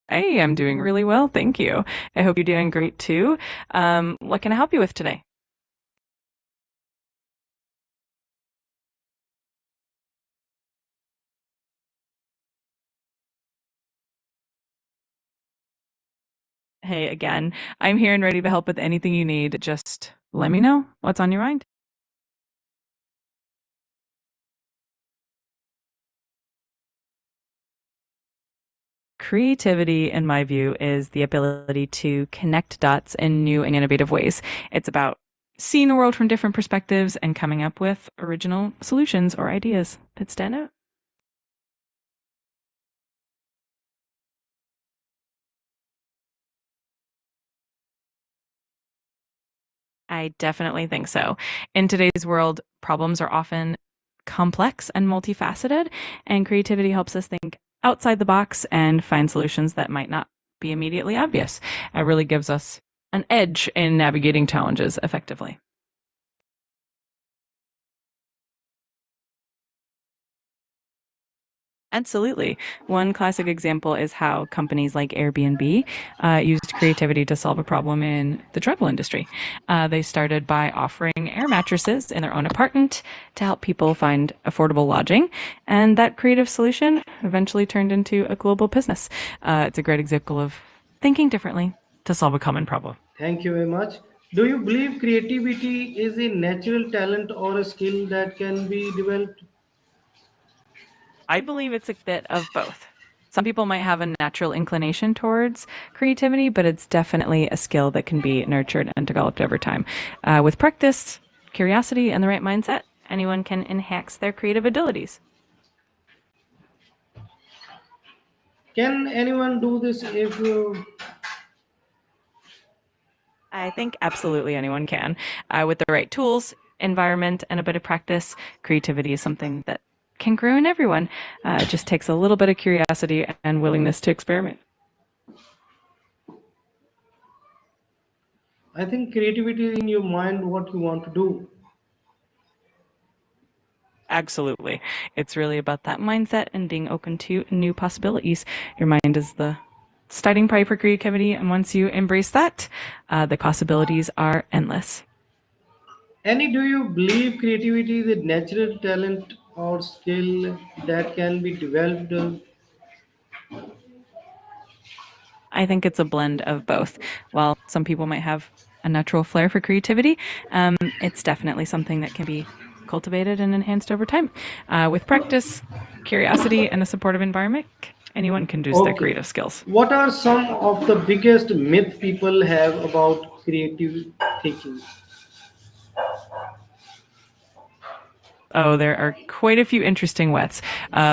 Hey, I'm doing really well, thank you. I hope you're doing great too. What can I help you with today? Hey, again, I'm here and ready to help with anything you need. Just let me know what's on your mind. Creativity, in my view, is the ability to connect dots in new and innovative ways. It's about seeing the world from different perspectives and coming up with original solutions or ideas that stand out. I definitely think so. In today's world, problems are often complex and multifaceted, and creativity helps us think outside the box and find solutions that might not be immediately obvious. It really gives us an edge in navigating challenges effectively. Absolutely. One classic example is how companies like Airbnb used creativity to solve a problem in the travel industry. They started by offering air mattresses in their own apartment to help people find affordable lodging. And that creative solution eventually turned into a global business. It's a great example of thinking differently to solve a common problem. Thank you very much. Do you believe creativity is a natural talent or a skill that can be developed? I believe it's a bit of both. Some people might have a natural inclination towards creativity, but it's definitely a skill that can be nurtured and developed over time. With practice, curiosity, and the right mindset, anyone can enhance their creative abilities. Can anyone do this if I think absolutely anyone can. With the right tools, environment, and a bit of practice, creativity is something that can grow in everyone. It just takes a little bit of curiosity and willingness to experiment. I think creativity is in your mind what you want to do? Absolutely. It's really about that mindset and being open to new possibilities. Your mind is the starting point for creativity, and once you embrace that, the possibilities are endless. Any, do you believe creativity is a natural talent or skill that can be developed? I think it's a blend of both. While some people might have a natural flair for creativity, it's definitely something that can be cultivated and enhanced over time. With practice, curiosity, and a supportive environment, anyone can use their Okay. creative skills. What are some of the biggest myth people have about creative thinking? Oh, there are quite a few interesting wets.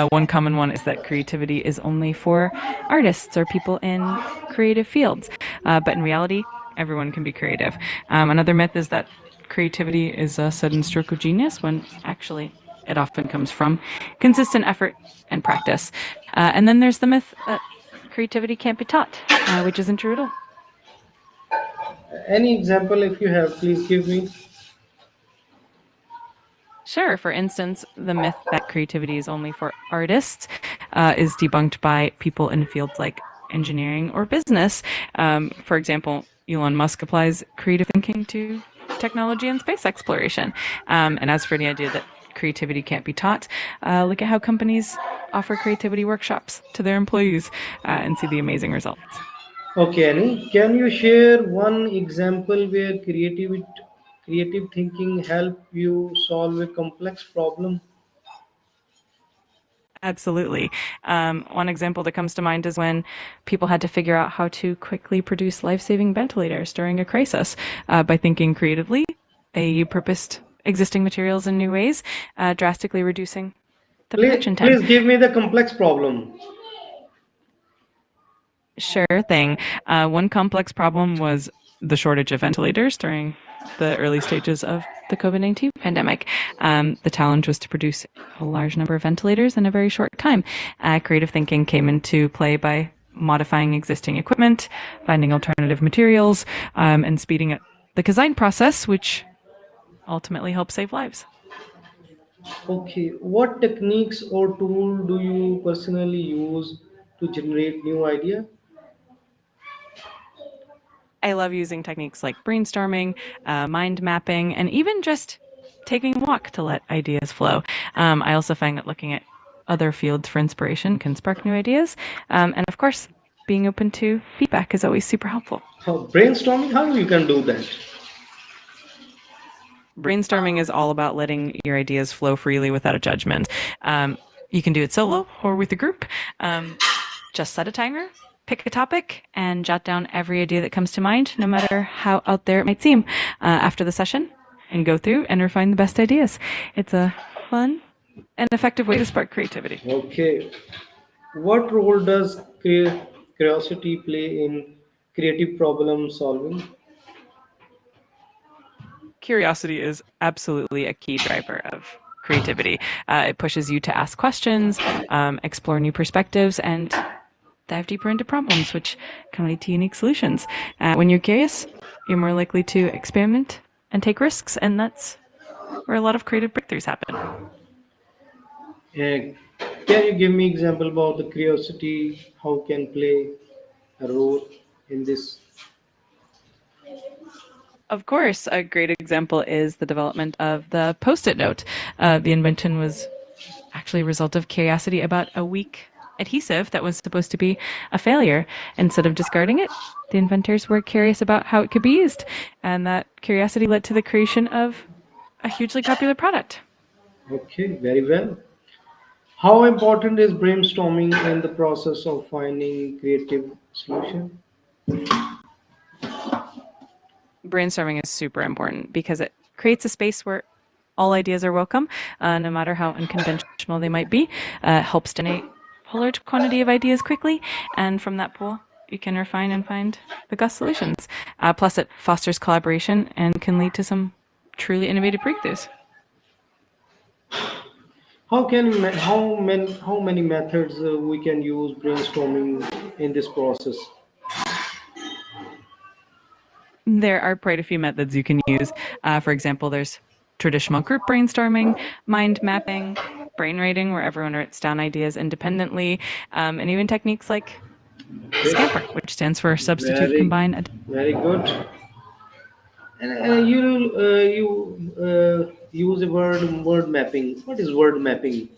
One common one is that creativity is only for artists or people in creative fields. But in reality, everyone can be creative. Another myth is that creativity is a sudden stroke of genius, when actually it often comes from consistent effort and practice. And then there's the myth that creativity can't be taught, which isn't true at all. Any example, if you have, please give me. Sure. For instance, the myth that creativity is only for artists is debunked by people in fields like engineering or business. For example, Elon Musk applies creative thinking to technology and space exploration. And as for the idea that creativity can't be taught, look at how companies offer creativity workshops to their employees and see the amazing results. Okay, Annie, can you share one example where creative thinking help you solve a complex problem? Absolutely. One example that comes to mind is when people had to figure out how to quickly produce life saving ventilators during a crisis. By thinking creatively, they purposed existing materials in new ways, drastically reducing the Please, production time. please give me the complex problem. Sure thing. One complex problem was the shortage of ventilators during the early stages of the COVID-19 pandemic. The challenge was to produce a large number of ventilators in a very short time. Creative thinking came into play by modifying existing equipment, finding alternative materials, and speeding up the design process, which ultimately helped save lives. Okay, what techniques or tool do you personally use to generate new idea? I love using techniques like brainstorming, mind mapping, and even just taking a walk to let ideas flow. I also find that looking at other fields for inspiration can spark new ideas. And of course, being open to feedback is always super helpful. Brainstorming, how you can do that? Brainstorming is all about letting your ideas flow freely without a judgment. You can do it solo or with a group. Just set a timer, pick a topic, and jot down every idea that comes to mind, no matter how out there it might seem, after the session, and go through and refine the best ideas. It's a fun and effective way to spark creativity. Okay. What role does curiosity play in creative problem solving? Curiosity is absolutely a key driver of creativity. It pushes you to ask questions, explore new perspectives, and dive deeper into problems, which can lead to unique solutions. When you're curious, you're more likely to experiment and take risks, and that's where a lot of creative breakthroughs happen. Uh, can you give me example about the curiosity? How can play a role in this? Of course, a great example is the development of the Post-it note. The invention was actually a result of curiosity about a weak adhesive that was supposed to be a failure. Instead of discarding it, the inventors were curious about how it could be used, and that curiosity led to the creation of a hugely popular product. Okay, very well. How important is brainstorming in the process of finding creative solution? Brainstorming is super important because it creates a space where all ideas are welcome, no matter how unconventional they might be. Helps donate a large quantity of ideas quickly, and from that pool, you can refine and find the best solutions. Plus, it fosters collaboration and can lead to some truly innovative breakthroughs. How many methods we can use brainstorming in this process? There are quite a few methods you can use. For example, there's traditional group brainstorming, mind mapping, brain writing, where everyone writes down ideas independently, and even techniques like Okay, Scamper, which stands for substitute, very combine, very good. And you use a word mapping. What is word mapping?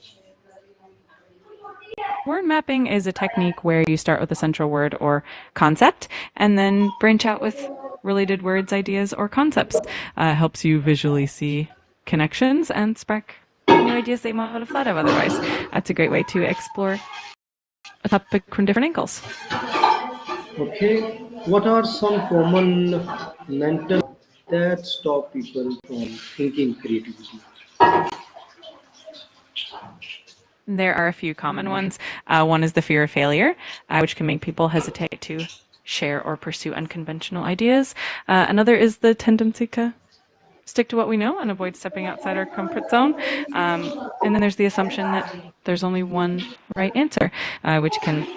word mapping is a technique where you start with a central word or concept and then branch out with related words, ideas, or concepts. Helps you visually see connections and spark new ideas that you might not have thought of otherwise. That's a great way to explore a topic from different angles. Okay, what are some common mental that stop people from thinking creativity? There are a few common ones. One is the fear of failure, which can make people hesitate to share or pursue unconventional ideas. Another is the tendency to stick to what we know and avoid stepping outside our comfort zone. And then there's the assumption that there's only one right answer, which can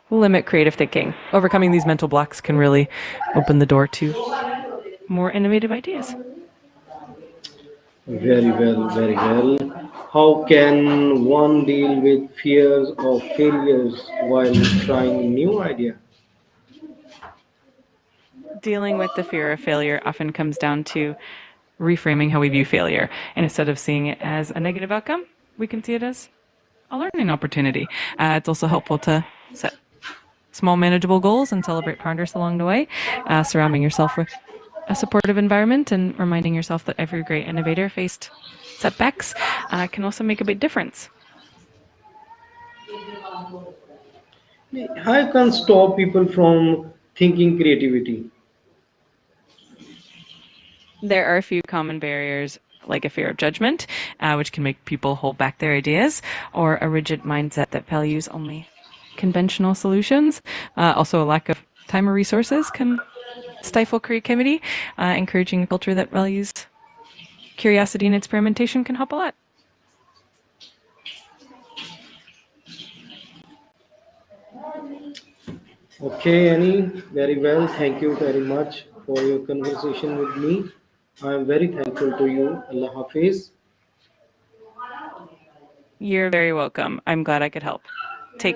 limit creative thinking. Overcoming these mental blocks can really open the door to more innovative ideas. Very well, very well. How can one deal with fears of failures while trying new idea? Dealing with the fear of failure often comes down to reframing how we view failure. And instead of seeing it as a negative outcome, we can see it as a learning opportunity. It's also helpful to set small, manageable goals and celebrate progress along the way. Surrounding yourself with a supportive environment and reminding yourself that every great innovator faced setbacks can also make a big difference. How can stop people from thinking creativity? There are a few common barriers, like a fear of judgment, which can make people hold back their ideas, or a rigid mindset that values only conventional solutions. Also, a lack of time or resources can stifle creativity. Encouraging a culture that values curiosity and experimentation can help a lot. Okay, Annie, very well. Thank you very much for your conversation with me. I am very thankful to you. Allah Hafiz. You're very welcome. I'm glad I could help.